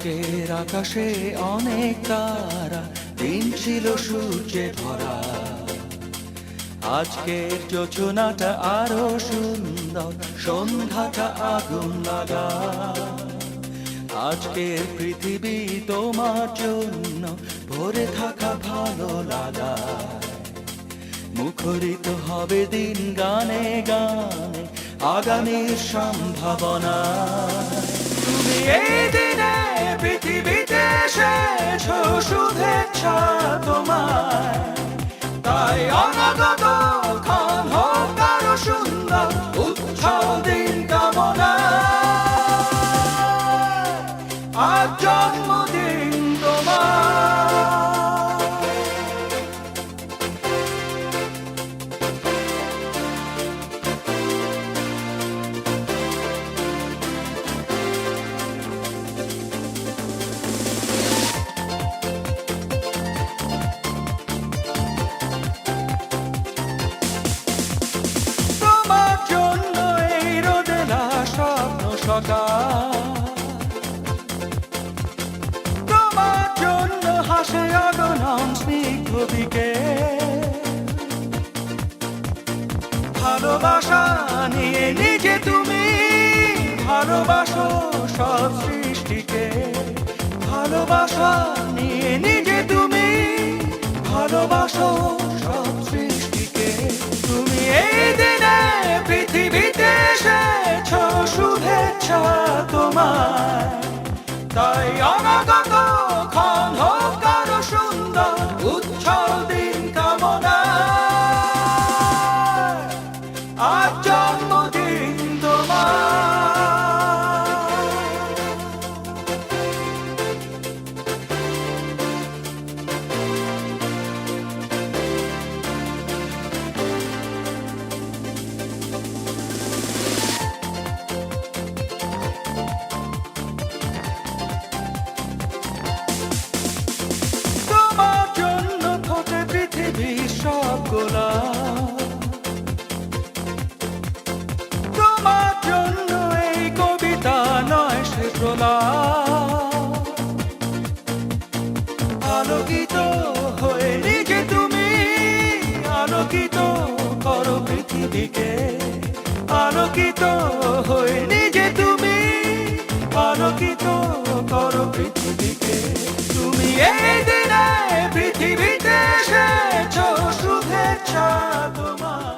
আজকের আকাশে অনেক তারা, দিন ছিল সূর্যে ভরা। আজকের যোজনাটা আরো সুন্দর, সন্ধ্যাটা আগুন লাগা। আজকের পৃথিবী তোমার জন্য ভরে থাকা ভালো লাগা। মুখরিত হবে দিন গানে গানে, আগামীর সম্ভাবনা। তুমি এই দিনে পৃথিবীতে এসেছো, শুভেচ্ছা তোমায়। তাই অনাগত ক্ষণ হোক আরো সুন্দর, উজ্জ্বল দিন কামনা। আজ জন্মদিন তোমার। তোমার জন্য হাসে অগণন স্নিগ্ধ বিকেল। ভালোবাসা নিয়ে নিজে তুমি ভালোবাসো সব সৃষ্টিকে। ভালোবাসা নিয়ে নিজে তুমি ভালোবাসো সব সৃষ্টিকে। তুমি এই দিনে পৃথিবীতে এসেছো, শুভেচ্ছা তোমায়। তাই অনাগত ক্ষণ হোক আরো সুন্দর, উজ্জ্বল দিন কামনা। আজ জন্মদিন তোমার। তোমার জন্য এই কবিতা নয় সে আলোকিত হয়ে নিজে তুমি আলোকিত করো পৃথিবীকে। আলোকিত হয়ে নিজে তুমি আলোকিত করো পৃথিবীকে। তুমি এই দিনে পৃথিবীতে এসেছো, শুভেচ্ছা তোমার।